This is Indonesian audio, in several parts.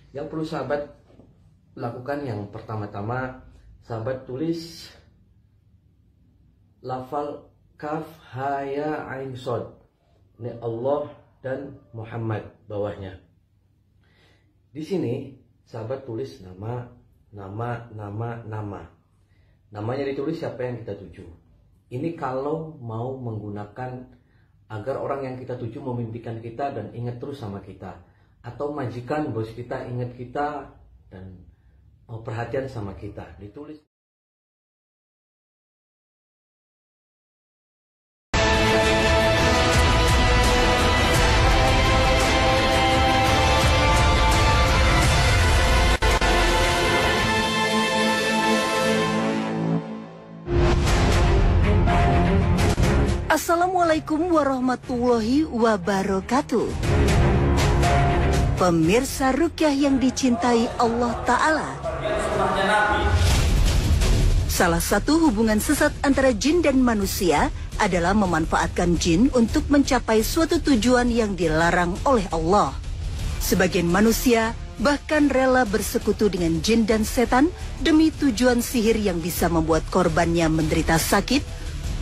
Yang perlu sahabat lakukan yang pertama-tama, sahabat tulis lafal kaf ha ya ain shad. Ini Allah dan Muhammad bawahnya. Di sini sahabat tulis nama. Namanya ditulis siapa yang kita tuju. Ini kalau mau menggunakan agar orang yang kita tuju memimpikan kita dan ingat terus sama kita. Atau majikan bos kita ingat kita dan perhatian sama kita. Ditulis. Assalamualaikum warahmatullahi wabarakatuh. Pemirsa Ruqyah yang dicintai Allah Ta'ala, salah satu hubungan sesat antara jin dan manusia adalah memanfaatkan jin untuk mencapai suatu tujuan yang dilarang oleh Allah. Sebagian manusia bahkan rela bersekutu dengan jin dan setan demi tujuan sihir yang bisa membuat korbannya menderita sakit,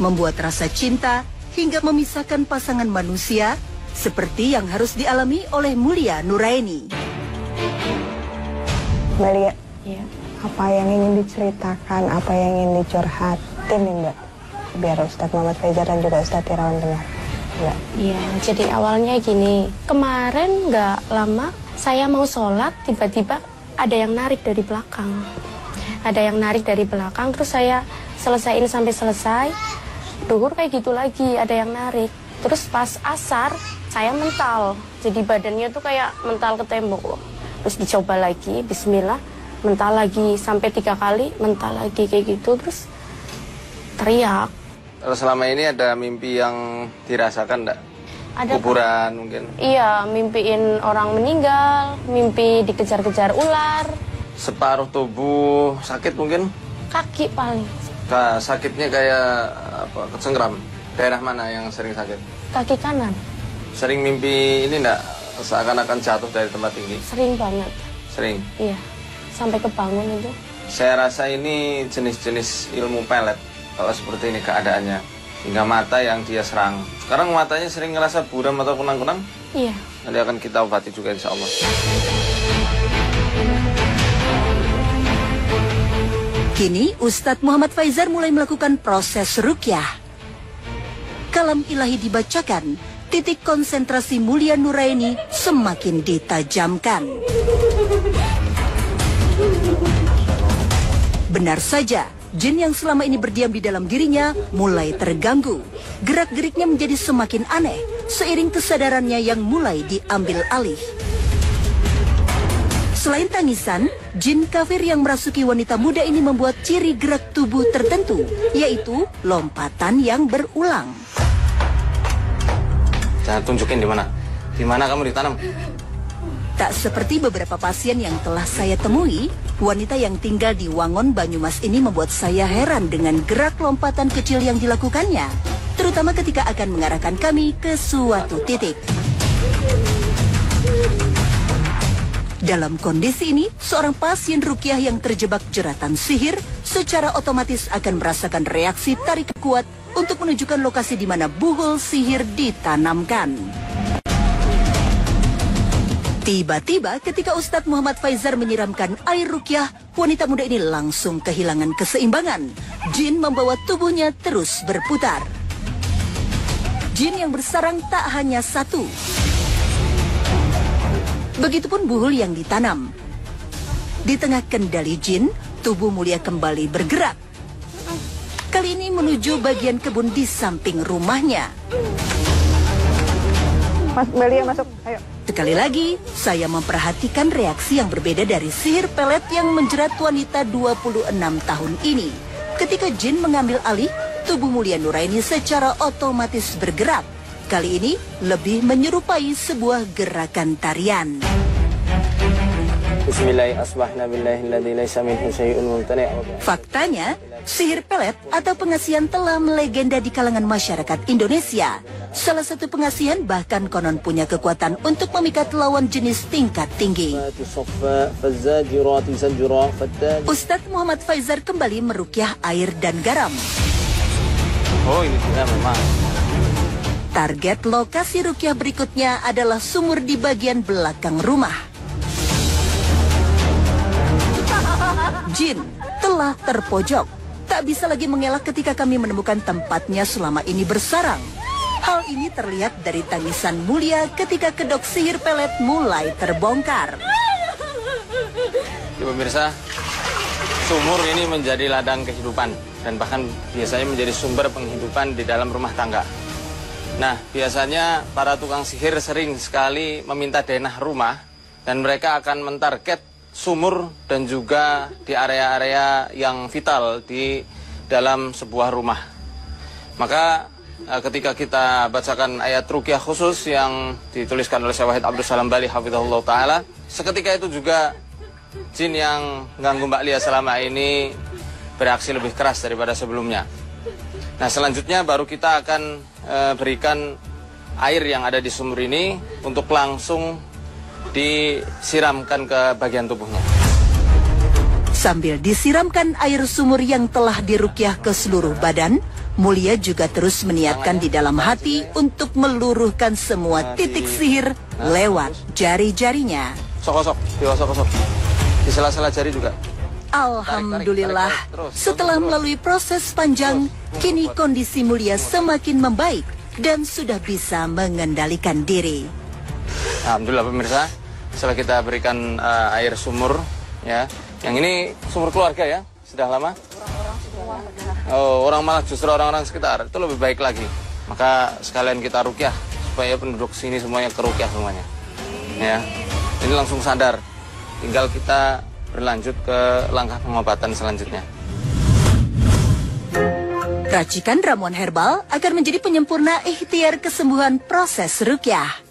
membuat rasa cinta, hingga memisahkan pasangan manusia, seperti yang harus dialami oleh Mulia Nuraini. Mbak Lia, ya. Apa yang ingin diceritakan, apa yang ingin dicurhatin nih Mbak? Biar Ustadz Muhammad Faizar dan juga Ustadz Irawan dengar. Iya, jadi awalnya gini, kemarin nggak lama saya mau sholat, tiba-tiba ada yang narik dari belakang. Terus saya selesaiin sampai selesai. Duhur kayak gitu lagi, ada yang narik. Terus pas asar, saya mental. Jadi badannya tuh kayak mental ke tembok. Terus dicoba lagi, bismillah, mental lagi. Sampai 3 kali, mental lagi kayak gitu. Terus teriak. Kalau selama ini ada mimpi yang dirasakan enggak? Ada kuburan mungkin? Iya, mimpiin orang meninggal, mimpi dikejar-kejar ular. Separuh tubuh sakit mungkin? Kaki paling. Sakitnya kayak apa? Kesenggeram. Daerah mana yang sering sakit? Kaki kanan. Sering mimpi ini enggak seakan-akan jatuh dari tempat tinggi? Sering banget. Sering? Iya. Sampai kebangun itu. Saya rasa ini jenis-jenis ilmu pelet. Kalau seperti ini keadaannya. Hingga mata yang dia serang. Sekarang matanya sering ngerasa buram atau kunang-kunang? Iya. Nanti akan kita obati juga insya Allah. Kini Ustadz Muhammad Faizar mulai melakukan proses ruqyah. Kalam ilahi dibacakan, titik konsentrasi Mulia Nuraini semakin ditajamkan. Benar saja, jin yang selama ini berdiam di dalam dirinya mulai terganggu. Gerak-geriknya menjadi semakin aneh, seiring kesadarannya yang mulai diambil alih. Selain tangisan, jin kafir yang merasuki wanita muda ini membuat ciri gerak tubuh tertentu, yaitu lompatan yang berulang. Jangan tunjukin di mana. Di mana kamu ditanam? Tak seperti beberapa pasien yang telah saya temui, wanita yang tinggal di Wangon, Banyumas ini membuat saya heran dengan gerak lompatan kecil yang dilakukannya, terutama ketika akan mengarahkan kami ke suatu titik. Dalam kondisi ini, seorang pasien ruqyah yang terjebak jeratan sihir secara otomatis akan merasakan reaksi tarik kuat untuk menunjukkan lokasi di mana buhul sihir ditanamkan. Tiba-tiba ketika Ustadz Muhammad Faizar menyiramkan air ruqyah, wanita muda ini langsung kehilangan keseimbangan. Jin membawa tubuhnya terus berputar. Jin yang bersarang tak hanya satu. Begitupun buhul yang ditanam. Di tengah kendali jin, tubuh Mulia kembali bergerak. Kali ini menuju bagian kebun di samping rumahnya. Mas Belia masuk, ayo. Sekali lagi, saya memperhatikan reaksi yang berbeda dari sihir pelet yang menjerat wanita 26 tahun ini. Ketika jin mengambil alih, tubuh Mulia Nuraini secara otomatis bergerak. Kali ini lebih menyerupai sebuah gerakan tarian. Faktanya, sihir pelet atau pengasihan telah melegenda di kalangan masyarakat Indonesia. Salah satu pengasihan bahkan konon punya kekuatan untuk memikat lawan jenis tingkat tinggi. Ustadz Muhammad Faizar kembali merukyah air dan garam. Oh, ini sudah memang. Target lokasi rukyah berikutnya adalah sumur di bagian belakang rumah. Jin telah terpojok, tak bisa lagi mengelak ketika kami menemukan tempatnya selama ini bersarang. Hal ini terlihat dari tangisan Mulia ketika kedok sihir pelet mulai terbongkar. Ya, pemirsa, sumur ini menjadi ladang kehidupan dan bahkan biasanya menjadi sumber penghidupan di dalam rumah tangga. Nah, biasanya para tukang sihir sering sekali meminta denah rumah dan mereka akan mentarget sumur dan juga di area-area yang vital di dalam sebuah rumah. Maka ketika kita bacakan ayat ruqyah khusus yang dituliskan oleh Syekh Wahid Abdul Salam Bali hafizahullah taala, seketika itu juga jin yang mengganggu Mbak Lia selama ini bereaksi lebih keras daripada sebelumnya. Nah, selanjutnya baru kita akan berikan air yang ada di sumur ini untuk langsung disiramkan ke bagian tubuhnya. Sambil disiramkan air sumur yang telah dirukyah ke seluruh badan, Mulia juga terus meniatkan di dalam hati untuk meluruhkan semua titik sihir lewat jari-jarinya. Sok-sok, sok-sok. Di sela-sela jari juga. Alhamdulillah, setelah melalui proses panjang, kini kondisi Mulia semakin membaik dan sudah bisa mengendalikan diri. Alhamdulillah pemirsa, setelah kita berikan air sumur, ya, yang ini sumur keluarga ya, sudah lama? Oh, orang malah justru orang-orang sekitar itu lebih baik lagi. Maka sekalian kita ruqyah supaya penduduk sini semuanya keruqyah semuanya. Ya, ini langsung sadar. Tinggal kita berlanjut ke langkah pengobatan selanjutnya. Racikan ramuan herbal akan menjadi penyempurna ikhtiar kesembuhan proses ruqyah.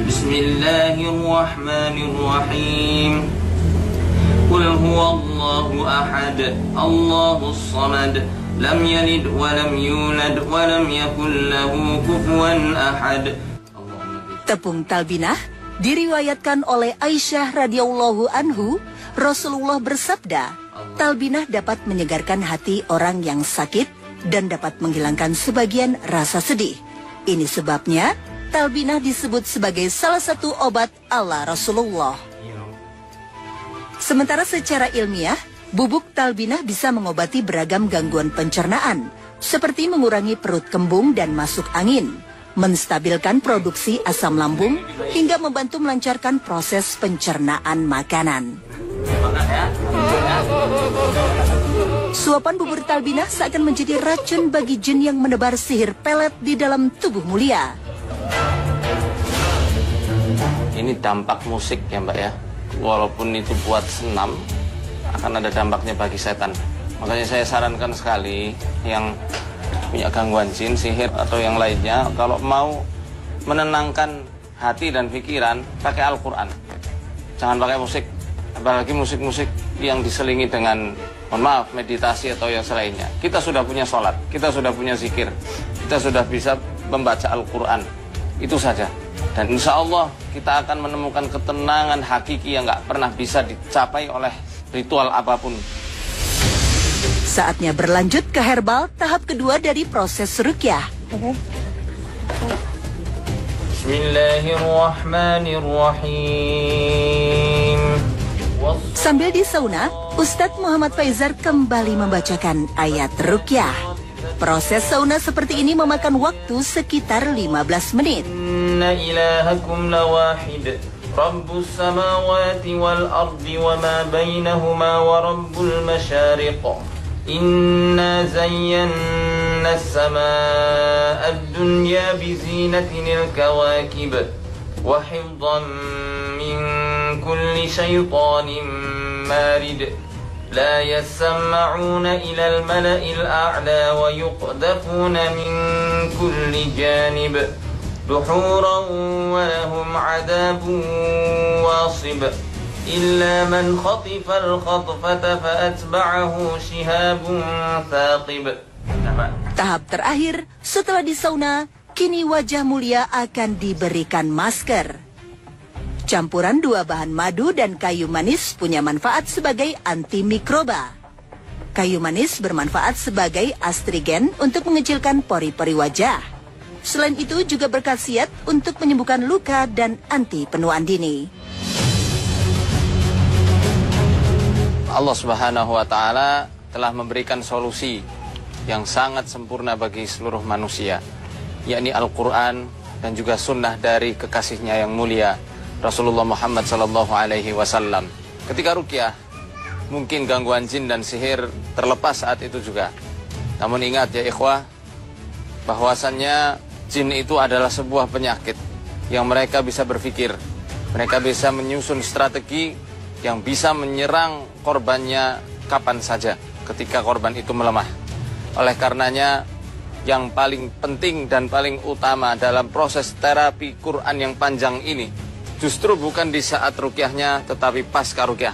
Bismillahirrahmanirrahim. Qul huwallahu ahad, Allahus samad, lam yalid wa lam yulad wa lam yakul lahu kufuwan ahad. Tepung talbinah diriwayatkan oleh Aisyah radhiyallahu anhu, Rasulullah bersabda, talbinah dapat menyegarkan hati orang yang sakit dan dapat menghilangkan sebagian rasa sedih. Ini sebabnya talbinah disebut sebagai salah satu obat ala Rasulullah. Sementara secara ilmiah, bubuk talbinah bisa mengobati beragam gangguan pencernaan, seperti mengurangi perut kembung dan masuk angin, menstabilkan produksi asam lambung, hingga membantu melancarkan proses pencernaan makanan. Suapan bubur talbinah seakan menjadi racun bagi jin yang menebar sihir pelet di dalam tubuh Mulia. Ini dampak musik ya Mbak ya. Walaupun itu buat senam, akan ada dampaknya bagi setan. Makanya saya sarankan sekali yang punya gangguan jin, sihir atau yang lainnya, kalau mau menenangkan hati dan pikiran, pakai Al-Quran. Jangan pakai musik, apalagi musik-musik yang diselingi dengan, mohon maaf, meditasi atau yang selainnya. Kita sudah punya sholat, kita sudah punya zikir, kita sudah bisa membaca Al-Quran. Itu saja. Dan insya Allah kita akan menemukan ketenangan hakiki yang nggak pernah bisa dicapai oleh ritual apapun. Saatnya berlanjut ke herbal tahap kedua dari proses ruqyah. Bismillahirrahmanirrahim. Sambil di sauna, Ustadz Muhammad Faizar kembali membacakan ayat ruqyah. Proses sauna seperti ini memakan waktu sekitar 15 menit. Inna ilahakum lawahid, Rabbus samawati wal ardi wa ma bainahuma wa rabbul masyariq. Inna zayyana as-samaa'a ad-dunya bi zinatinil kawakib wa hifdhan min kulli syaitanin marid. لا يسمعون إلى الملأ الأعلى ويقذفون من كل جانب دحورا ولهم عذاب واصب إلا من خطف الخطفة فأتبعه شهاب ثاقب. Tahap terakhir, setelah disauna, kini wajah mulia akan diberikan masker. Campuran dua bahan madu dan kayu manis punya manfaat sebagai antimikroba. Kayu manis bermanfaat sebagai astrigen untuk mengecilkan pori-pori wajah. Selain itu juga berkhasiat untuk menyembuhkan luka dan anti penuaan dini. Allah Subhanahu wa Ta'ala telah memberikan solusi yang sangat sempurna bagi seluruh manusia, yakni Al-Quran dan juga sunnah dari kekasihnya yang mulia Rasulullah Muhammad sallallahu alaihi wasallam. Ketika ruqyah, mungkin gangguan jin dan sihir terlepas saat itu juga. Namun ingat ya ikhwah, bahwasannya jin itu adalah sebuah penyakit yang mereka bisa berpikir, mereka bisa menyusun strategi yang bisa menyerang korbannya kapan saja ketika korban itu melemah. Oleh karenanya, yang paling penting dan paling utama dalam proses terapi Quran yang panjang ini justru bukan di saat ruqyahnya, tetapi pasca ruqyah.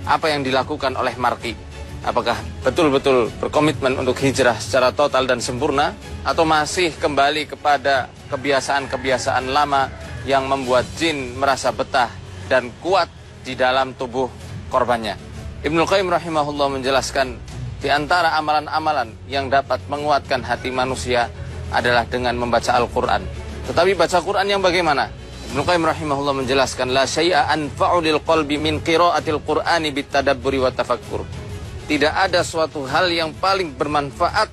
Apa yang dilakukan oleh marqi? Apakah betul-betul berkomitmen untuk hijrah secara total dan sempurna, atau masih kembali kepada kebiasaan-kebiasaan lama yang membuat jin merasa betah dan kuat di dalam tubuh korbannya? Ibnu Qayyim rahimahullah menjelaskan, di antara amalan-amalan yang dapat menguatkan hati manusia adalah dengan membaca Al-Quran. Tetapi baca Quran yang bagaimana? Ibnu Qayyim rahimahullah menjelaskan, la syai'a anfa'u lil qalbi min qira'atil Qur'ani bitadabburi wa tafakkur. Tidak ada suatu hal yang paling bermanfaat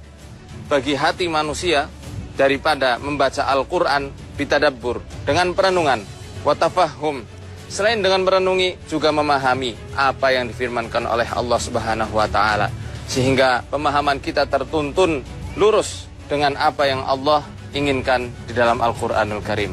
bagi hati manusia daripada membaca Al-Quran bitadabbur, dengan perenungan, wa tafahum. Selain dengan merenungi, juga memahami apa yang difirmankan oleh Allah Subhanahu wa Ta'ala, sehingga pemahaman kita tertuntun lurus dengan apa yang Allah inginkan di dalam Al-Quranul Karim.